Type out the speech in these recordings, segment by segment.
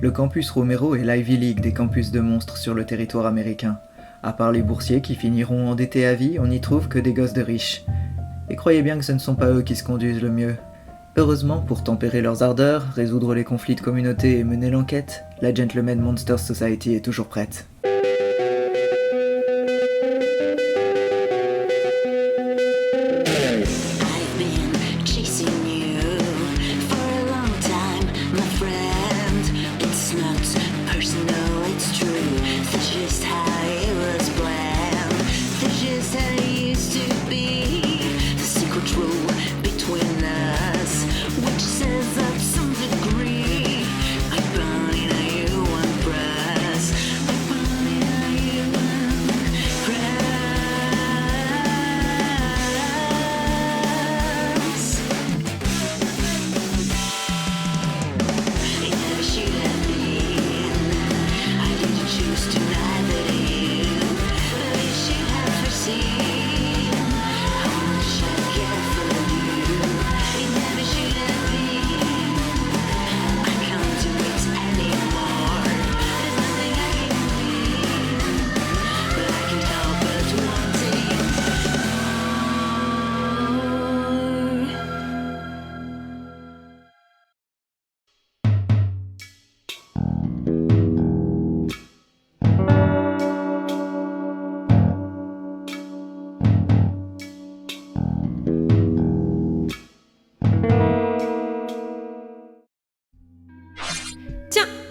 Le campus Romero est l'Ivy League des campus de monstres sur le territoire américain. À part les boursiers qui finiront endettés à vie, on n'y trouve que des gosses de riches. Et croyez bien que ce ne sont pas eux qui se conduisent le mieux. Heureusement, pour tempérer leurs ardeurs, résoudre les conflits de communauté et mener l'enquête, la Gentleman Monsters Society est toujours prête.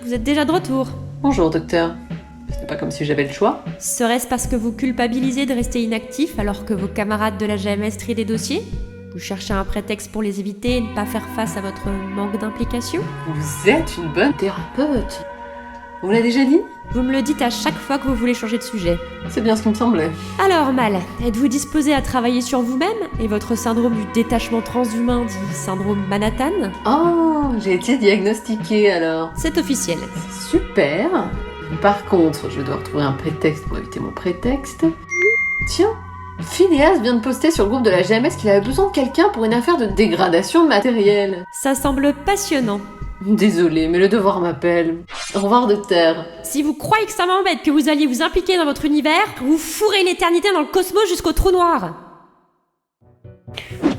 Vous êtes déjà de retour. Bonjour docteur. Ce n'est pas comme si j'avais le choix. Serait-ce parce que vous culpabilisez de rester inactif alors que vos camarades de la GMS trient des dossiers ? Vous cherchez un prétexte pour les éviter et ne pas faire face à votre manque d'implication ? Vous êtes une bonne thérapeute. On vous l'a déjà dit ? Vous me le dites à chaque fois que vous voulez changer de sujet. C'est bien ce qui me semblait. Alors Mal, êtes-vous disposé à travailler sur vous-même et votre syndrome du détachement transhumain dit syndrome Manhattan ? Oh, j'ai été diagnostiquée alors. C'est officiel. Super. Par contre, je dois retrouver un prétexte pour éviter mon prétexte. Tiens, Phineas vient de poster sur le groupe de la GMS qu'il avait besoin de quelqu'un pour une affaire de dégradation matérielle. Ça semble passionnant. Désolée, mais le devoir m'appelle. Au revoir, docteur. Si vous croyez que ça m'embête que vous alliez vous impliquer dans votre univers, vous fourrez l'éternité dans le cosmos jusqu'au trou noir.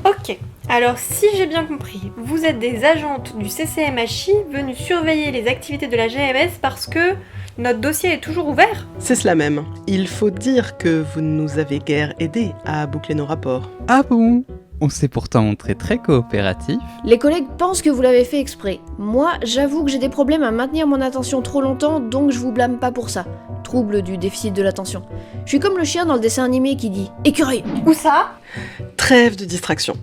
Ok, alors si j'ai bien compris, vous êtes des agentes du CCMHI venues surveiller les activités de la GMS parce que notre dossier est toujours ouvert ? C'est cela même. Il faut dire que vous ne nous avez guère aidés à boucler nos rapports. Ah bon ? On s'est pourtant montré très coopératif. Les collègues pensent que vous l'avez fait exprès. Moi, j'avoue que j'ai des problèmes à maintenir mon attention trop longtemps, donc je vous blâme pas pour ça. Trouble du déficit de l'attention. Je suis comme le chien dans le dessin animé qui dit « Écureuil !» Où ça ? Trêve de distraction.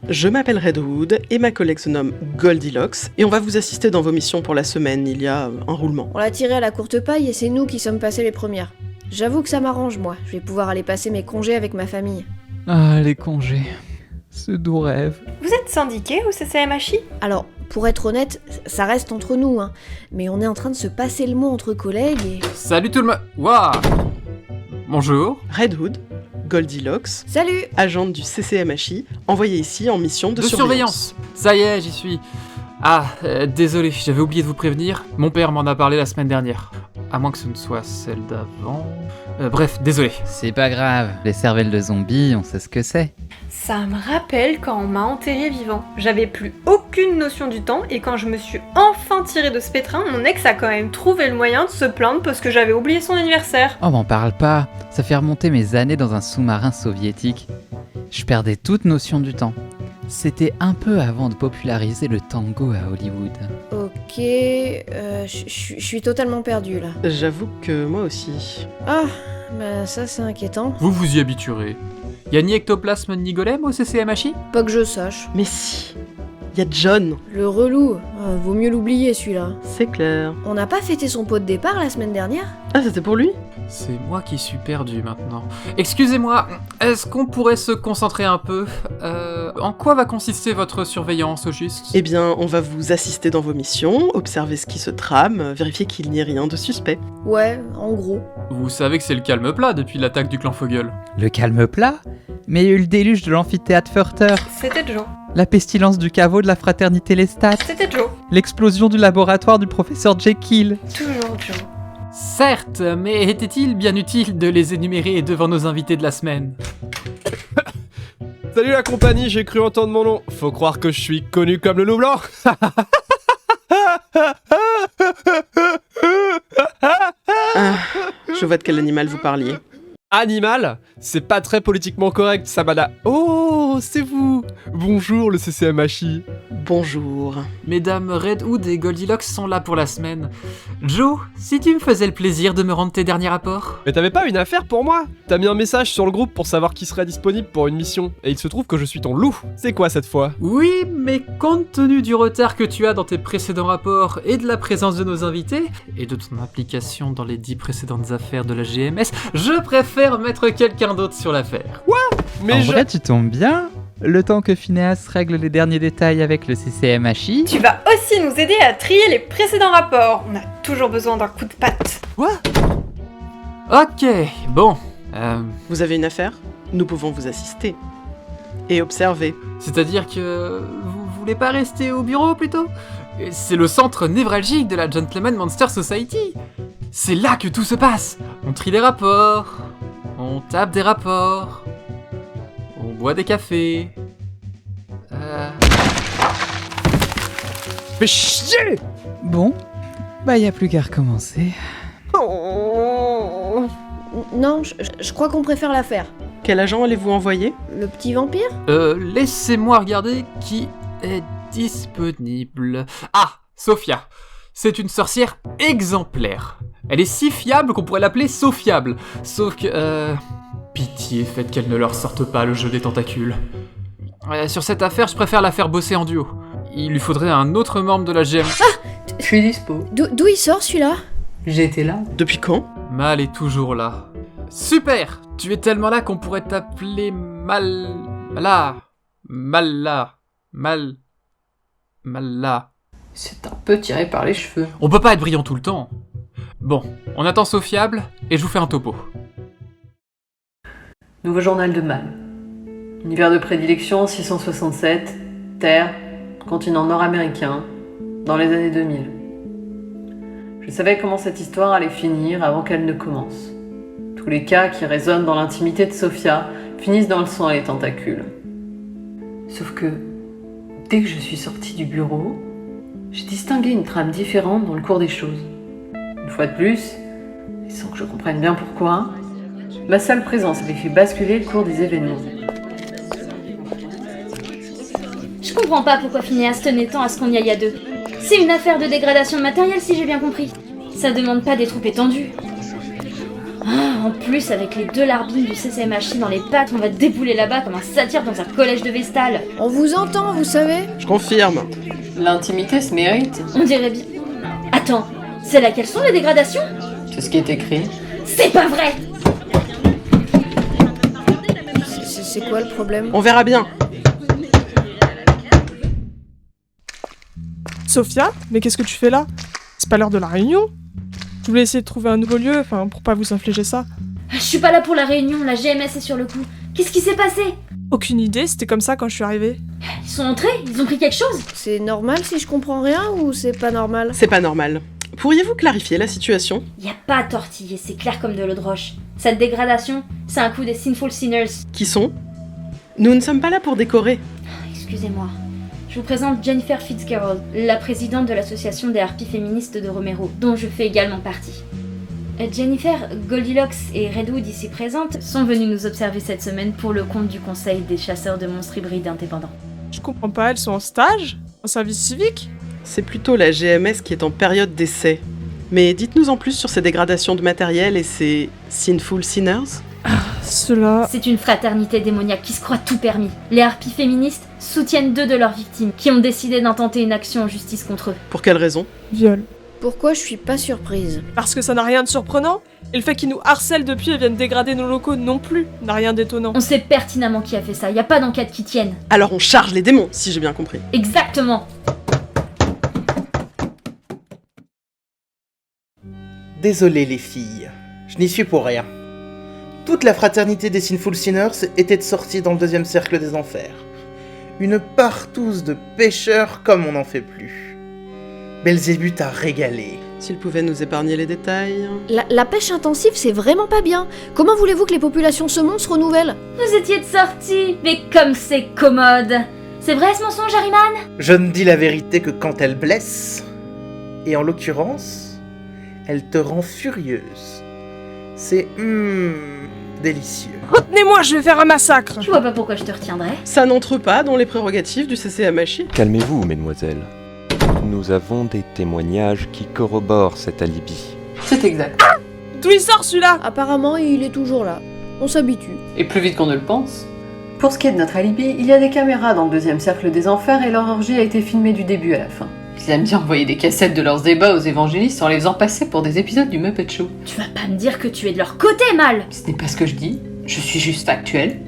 Je m'appelle Redwood et ma collègue se nomme Goldilocks et on va vous assister dans vos missions pour la semaine. Il y a un roulement. On l'a tiré à la courte paille et c'est nous qui sommes passés les premières. J'avoue que ça m'arrange, moi. Je vais pouvoir aller passer mes congés avec ma famille. Ah, les congés. Ce doux rêve. Vous êtes syndiqué au CCMHI ? Alors, pour être honnête, ça reste entre nous, hein. Mais on est en train de se passer le mot entre collègues et... Salut tout le monde. Waouh. Bonjour. Redwood, Goldilocks, Salut! agente du CCMHI, envoyée ici en mission de surveillance. Ça y est, j'y suis. Ah, désolé, j'avais oublié de vous prévenir. Mon père m'en a parlé la semaine dernière. À moins que ce ne soit celle d'avant... bref, désolé. C'est pas grave, les cervelles de zombies, on sait ce que c'est. Ça me rappelle quand on m'a enterré vivant. J'avais plus aucune notion du temps et quand je me suis enfin tirée de ce pétrin, mon ex a quand même trouvé le moyen de se plaindre parce que j'avais oublié son anniversaire. Oh, m'en parle pas, ça fait remonter mes années dans un sous-marin soviétique. Je perdais toute notion du temps. C'était un peu avant de populariser le tango à Hollywood. Ok, je suis totalement perdue là. J'avoue que moi aussi. Ah, bah ça c'est inquiétant. Vous vous y habituerez. Y'a ni ectoplasme ni golem au CCMHI ? Pas que je sache. Mais si, il y a John. Le relou, vaut mieux l'oublier celui-là. C'est clair. On n'a pas fêté son pot de départ la semaine dernière ? Ah, c'était pour lui ? C'est moi qui suis perdu maintenant. Excusez-moi, est-ce qu'on pourrait se concentrer un peu ? En quoi va consister votre surveillance au juste ? Eh bien, on va vous assister dans vos missions, observer ce qui se trame, vérifier qu'il n'y ait rien de suspect. Ouais, en gros. Vous savez que c'est le calme plat depuis l'attaque du clan Fogel. Le calme plat ? Mais il y a eu le déluge de l'amphithéâtre Furter, C'était Joe. la pestilence du caveau de la fraternité Lestat. C'était Joe. L'explosion du laboratoire du professeur Jekyll. Toujours Joe. Certes, mais était-il bien utile de les énumérer devant nos invités de la semaine? Salut la compagnie, j'ai cru entendre mon nom. Faut croire que je suis connu comme le loup blanc. Je vois de quel animal vous parliez. Animal? C'est pas très politiquement correct, Samada. Oh, c'est vous. Bonjour le CCMHI. Bonjour. Mesdames Redwood et Goldilocks sont là pour la semaine. Joe, si tu me faisais le plaisir de me rendre tes derniers rapports. Mais t'avais pas une affaire pour moi? T'as mis un message sur le groupe pour savoir qui serait disponible pour une mission, et il se trouve que je suis ton loup. C'est quoi cette fois? Oui, mais compte tenu du retard que tu as dans tes précédents rapports et de la présence de nos invités, et de ton implication dans les 10 précédentes affaires de la GMS, je préfère mettre quelqu'un d'autre sur l'affaire. Mais En je... vrai, tu tombes bien. Le temps que Phineas règle les derniers détails avec le CCMHI. Tu vas aussi nous aider à trier les précédents rapports. On a toujours besoin d'un coup de patte. Ok, bon. Vous avez une affaire? Nous pouvons vous assister. Et observer. C'est-à-dire que vous voulez pas rester au bureau plutôt? C'est le centre névralgique de la Gentleman Monster Society. C'est là que tout se passe. On trie les rapports, on tape des rapports, on boit des cafés. Fais chier. Bon, bah y a plus qu'à recommencer. Non, je crois qu'on préfère la faire. Quel agent allez-vous envoyer? Le petit vampire? Laissez-moi regarder qui est disponible. Ah, Sophia. C'est une sorcière exemplaire. Elle est si fiable qu'on pourrait l'appeler Sophiable. Sauf que... Pitié, faites qu'elle ne leur sorte pas le jeu des tentacules. Sur cette affaire, je préfère la faire bosser en duo. Il lui faudrait un autre membre de la GM. Je suis dispo. D'où il sort celui-là? J'étais là. Depuis quand? Mal est toujours là. Super! Tu es tellement là qu'on pourrait t'appeler Malla. C'est un peu tiré par les cheveux. On peut pas être brillant tout le temps. Bon, on attend Sophiable et je vous fais un topo. Nouveau journal de Mal. Univers de prédilection 667, Terre, continent nord-américain, dans les années 2000. Je savais comment cette histoire allait finir avant qu'elle ne commence. Tous les cas qui résonnent dans l'intimité de Sophia finissent dans le sang et les tentacules. Sauf que, dès que je suis sortie du bureau, j'ai distingué une trame différente dans le cours des choses. Une fois de plus, et sans que je comprenne bien pourquoi, ma seule présence avait fait basculer le cours des événements. Je comprends pas pourquoi Phineas tenait tant à ce qu'on y aille à deux. C'est une affaire de dégradation de matériel si j'ai bien compris. Ça demande pas des troupes étendues. Ah, en plus, avec les 2 larbines du CCMHI dans les pattes, on va débouler là-bas comme un satyre dans un collège de Vestale. On vous entend, vous savez? Je confirme. L'intimité se mérite. On dirait bien... Attends, c'est là quelles sont les dégradations? C'est ce qui est écrit. C'est pas vrai! C'est quoi le problème? On verra bien. Sophia, mais qu'est-ce que tu fais là? C'est pas l'heure de la réunion? Tu voulais essayer de trouver un nouveau lieu, pour pas vous infliger ça? Je suis pas là pour la réunion, la GMS est sur le coup. Qu'est-ce qui s'est passé? Aucune idée, c'était comme ça quand je suis arrivée. Ils sont entrés? Ils ont pris quelque chose? C'est normal si je comprends rien ou c'est pas normal? C'est pas normal. Pourriez-vous clarifier la situation? Y a pas à tortiller, c'est clair comme de l'eau de roche. Cette dégradation, c'est un coup des Sinful Sinners. Qui sont? Nous ne sommes pas là pour décorer. Excusez-moi. Je vous présente Jennifer Fitzgerald, la présidente de l'association des harpies féministes de Romero, dont je fais également partie. Jennifer, Goldilocks et Redwood ici présentes sont venus nous observer cette semaine pour le compte du Conseil des chasseurs de monstres hybrides indépendants. Je comprends pas, elles sont en stage? En service civique? C'est plutôt la GMS qui est en période d'essai. Mais dites-nous en plus sur ces dégradations de matériel et ces Sinful Sinners. Cela... C'est une fraternité démoniaque qui se croit tout permis. Les harpies féministes soutiennent 2 de leurs victimes, qui ont décidé d'intenter une action en justice contre eux. Pour quelle raison? Viol. Pourquoi je suis pas surprise? Parce que ça n'a rien de surprenant. Et le fait qu'ils nous harcèlent depuis et viennent dégrader nos locaux non plus n'a rien d'étonnant. On sait pertinemment qui a fait ça, y a pas d'enquête qui tienne. Alors on charge les démons, si j'ai bien compris. Exactement. Désolé les filles, je n'y suis pour rien. Toute la fraternité des Sinful Sinners était sortie dans le 2e cercle des enfers. Une partouze de pêcheurs comme on n'en fait plus. Belzébuth t'a régalé. S'il pouvait nous épargner les détails... La pêche intensive, c'est vraiment pas bien. Comment voulez-vous que les populations saumon se renouvellent? Vous étiez de sortie, mais comme c'est commode. C'est vrai ce mensonge, Harryman? Je ne dis la vérité que quand elle blesse. Et en l'occurrence, elle te rend furieuse. C'est délicieux. Retenez-moi, je vais faire un massacre. Je vois pas pourquoi je te retiendrais. Ça n'entre pas dans les prérogatives du CCMHI. Calmez-vous, mesdemoiselles. Nous avons des témoignages qui corroborent cet alibi. C'est exact. D'où il sort celui-là? Apparemment, il est toujours là. On s'habitue. Et plus vite qu'on ne le pense. Pour ce qui est de notre alibi, il y a des caméras dans le deuxième cercle des enfers et leur orgie a été filmée du début à la fin. Ils aiment bien envoyer des cassettes de leurs débats aux évangélistes en les faisant passer pour des épisodes du Muppet Show. Tu vas pas me dire que tu es de leur côté, Mal. Ce n'est pas ce que je dis, je suis juste factuelle.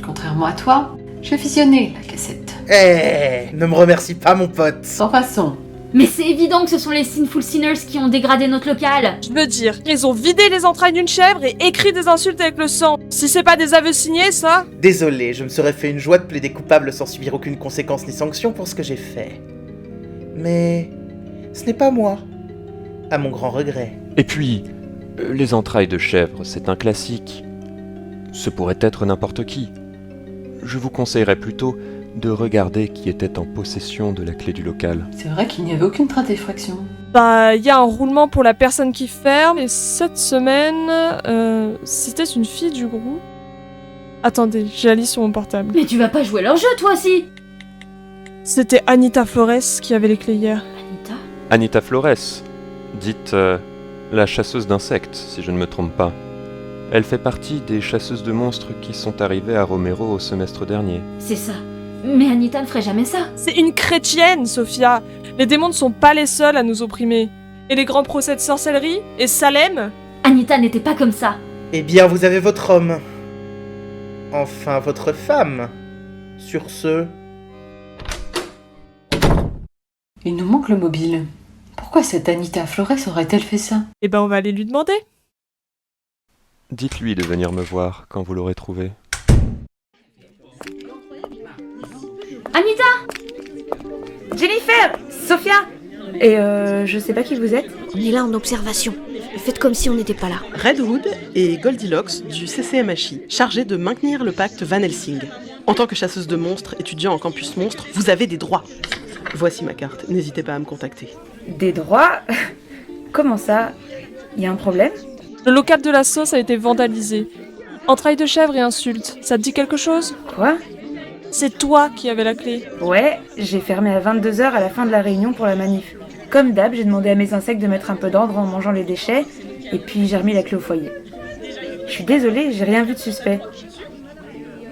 Contrairement à toi, j'ai visionné la cassette. Ne me remercie pas, mon pote. Sans façon. Mais c'est évident que ce sont les Sinful Sinners qui ont dégradé notre local. Je veux dire, ils ont vidé les entrailles d'une chèvre et écrit des insultes avec le sang. Si c'est pas des aveux signés, ça? Désolé, je me serais fait une joie de plaider coupable sans subir aucune conséquence ni sanction pour ce que j'ai fait. Mais ce n'est pas moi, à mon grand regret. Et puis, les entrailles de chèvre, c'est un classique. Ce pourrait être n'importe qui. Je vous conseillerais plutôt de regarder qui était en possession de la clé du local. C'est vrai qu'il n'y avait aucune trace d'effraction. Bah, il y a un roulement pour la personne qui ferme, et cette semaine, c'était une fille du groupe. Attendez, j'ai la liste sur mon portable. Mais tu vas pas jouer leur jeu, toi aussi. C'était Anita Flores qui avait les clés hier. Anita? Anita Flores, dite la chasseuse d'insectes, si je ne me trompe pas. Elle fait partie des chasseuses de monstres qui sont arrivées à Romero au semestre dernier. C'est ça. Mais Anita ne ferait jamais ça. C'est une chrétienne, Sophia. Les démons ne sont pas les seuls à nous opprimer. Et les grands procès de sorcellerie? Et Salem? Anita n'était pas comme ça. Eh bien, vous avez votre homme. Enfin, votre femme. Sur ce... Il nous manque le mobile. Pourquoi cette Anita Flores aurait-elle fait ça? Eh ben, on va aller lui demander. Dites-lui de venir me voir quand vous l'aurez trouvé. Anita! Jennifer! Sophia! Et je sais pas qui vous êtes. On est là en observation. Faites comme si on n'était pas là. Redwood et Goldilocks du CCMHI, chargés de maintenir le pacte Van Helsing. En tant que chasseuse de monstres, étudiant en campus monstre, vous avez des droits. Voici ma carte, n'hésitez pas à me contacter. Des droits? Comment ça? Y a un problème? Le local de la sauce a été vandalisé. Entrailles de chèvre et insultes, ça te dit quelque chose? Quoi? C'est toi qui avais la clé. Ouais, j'ai fermé à 22h à la fin de la réunion pour la manif. Comme d'hab, j'ai demandé à mes insectes de mettre un peu d'ordre en mangeant les déchets, et puis j'ai remis la clé au foyer. Je suis désolée, j'ai rien vu de suspect.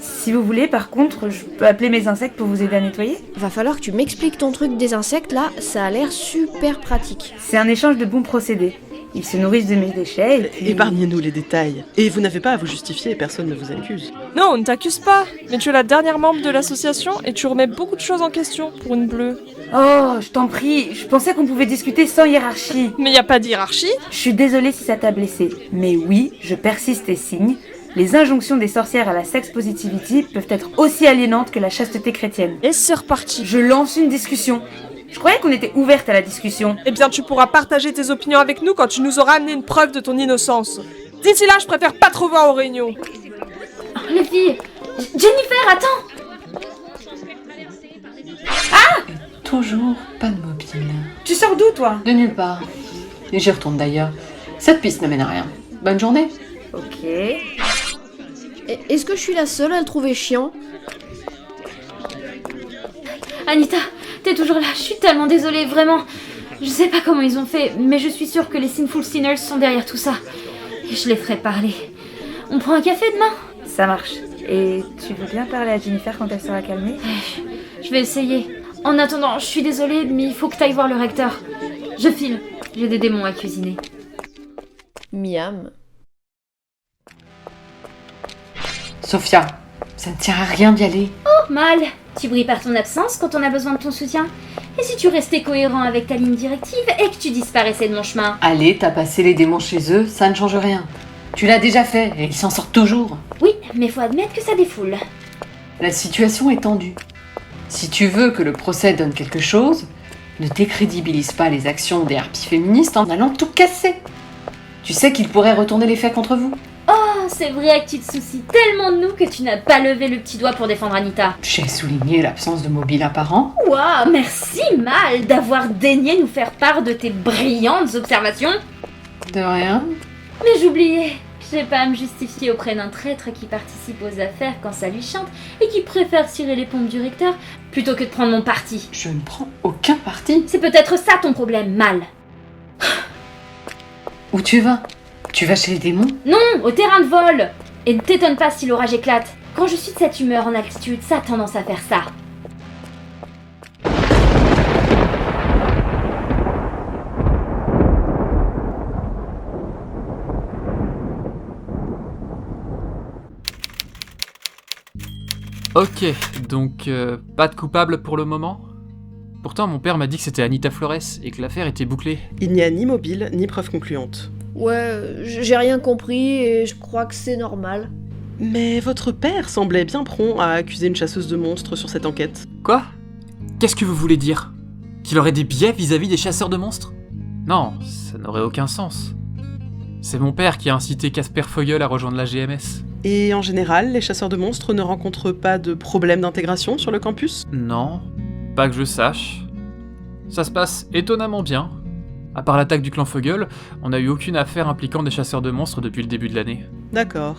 Si vous voulez, par contre, je peux appeler mes insectes pour vous aider à nettoyer? Va falloir que tu m'expliques ton truc des insectes là, ça a l'air super pratique. C'est un échange de bons procédés. Ils se nourrissent de mes déchets et puis... Épargnez-nous les détails. Et vous n'avez pas à vous justifier, personne ne vous accuse. Non, on ne t'accuse pas. Mais tu es la dernière membre de l'association et tu remets beaucoup de choses en question pour une bleue. Oh, je t'en prie, je pensais qu'on pouvait discuter sans hiérarchie. Mais y a pas de hiérarchie. Je suis désolée si ça t'a blessé, mais oui, je persiste et signe. Les injonctions des sorcières à la sex positivity peuvent être aussi aliénantes que la chasteté chrétienne. Et c'est reparti. Je lance une discussion. Je croyais qu'on était ouverte à la discussion. Eh bien, tu pourras partager tes opinions avec nous quand tu nous auras amené une preuve de ton innocence. D'ici là, je préfère pas trop voir aux réunions. Oh, les filles! Jennifer, attends! Ah! Et toujours pas de mobile. Tu sors d'où, toi? De nulle part. Et j'y retourne d'ailleurs. Cette piste ne mène à rien. Bonne journée. Ok. Est-ce que je suis la seule à le trouver chiant? Anita, t'es toujours là, je suis tellement désolée, vraiment. Je sais pas comment ils ont fait, mais je suis sûre que les Sinful Sinners sont derrière tout ça. Et je les ferai parler. On prend un café demain? Ça marche. Et tu veux bien parler à Jennifer quand elle sera calmée? Je vais essayer. En attendant, je suis désolée, mais il faut que t'ailles voir le recteur. Je file, j'ai des démons à cuisiner. Miam. Sophia, ça ne tient à rien d'y aller. Oh, Mal! Tu brilles par ton absence quand on a besoin de ton soutien. Et si tu restais cohérent avec ta ligne directive et que tu disparaissais de mon chemin? Allez, t'as passé les démons chez eux, ça ne change rien. Tu l'as déjà fait et ils s'en sortent toujours. Oui, mais faut admettre que ça défoule. La situation est tendue. Si tu veux que le procès donne quelque chose, Ne décrédibilise pas les actions des harpies féministes en allant tout casser. Tu sais qu'ils pourraient retourner les faits contre vous. Oh, c'est vrai que tu te soucies tellement de nous que tu n'as pas levé le petit doigt pour défendre Anita. J'ai souligné l'absence de mobile apparent. Waouh, merci Mal d'avoir daigné nous faire part de tes brillantes observations. De rien. Mais j'oubliais, j'ai pas à me justifier auprès d'un traître qui participe aux affaires quand ça lui chante et qui préfère cirer les pompes du recteur plutôt que de prendre mon parti. Je ne prends aucun parti. C'est peut-être ça ton problème, Mal. Où tu vas? Tu vas chez les démons? Non, au terrain de vol. Et ne t'étonne pas si l'orage éclate. Quand je suis de cette humeur en altitude, ça a tendance à faire ça. Ok, donc pas de coupable pour le moment? Pourtant mon père m'a dit que c'était Anita Flores et que l'affaire était bouclée. Il n'y a ni mobile, ni preuve concluante. Ouais, j'ai rien compris et je crois que c'est normal. Mais votre père semblait bien prompt à accuser une chasseuse de monstres sur cette enquête. Quoi? Qu'est-ce que vous voulez dire? Qu'il aurait des biais vis-à-vis des chasseurs de monstres? Non, ça n'aurait aucun sens. C'est mon père qui a incité Casper Fogel à rejoindre la GMS. Et en général, les chasseurs de monstres ne rencontrent pas de problème d'intégration sur le campus? Non, pas que je sache. Ça se passe étonnamment bien. À part l'attaque du clan Fogel, on n'a eu aucune affaire impliquant des chasseurs de monstres depuis le début de l'année. D'accord.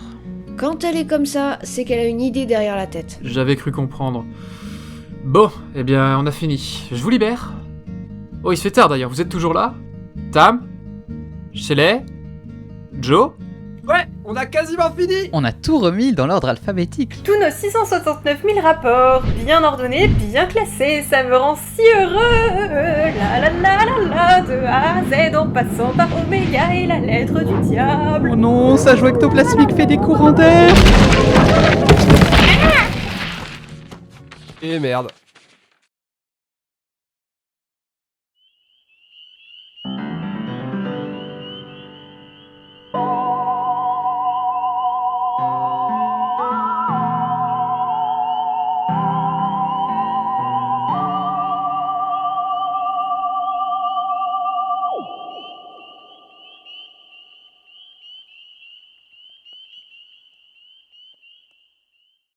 Quand elle est comme ça, c'est qu'elle a une idée derrière la tête. J'avais cru comprendre. Bon, eh bien, on a fini. Je vous libère. Oh, il se fait tard d'ailleurs, vous êtes toujours là? Tam? Shelley? Joe? Ouais, on a quasiment fini. On a tout remis dans l'ordre alphabétique. Tous nos 669 000 rapports, bien ordonnés, bien classés, ça me rend si heureux. La la la la la, de A à Z en passant par Oméga et la lettre du diable. Oh non, sa joue ectoplasmique fait des courants d'air. Et merde.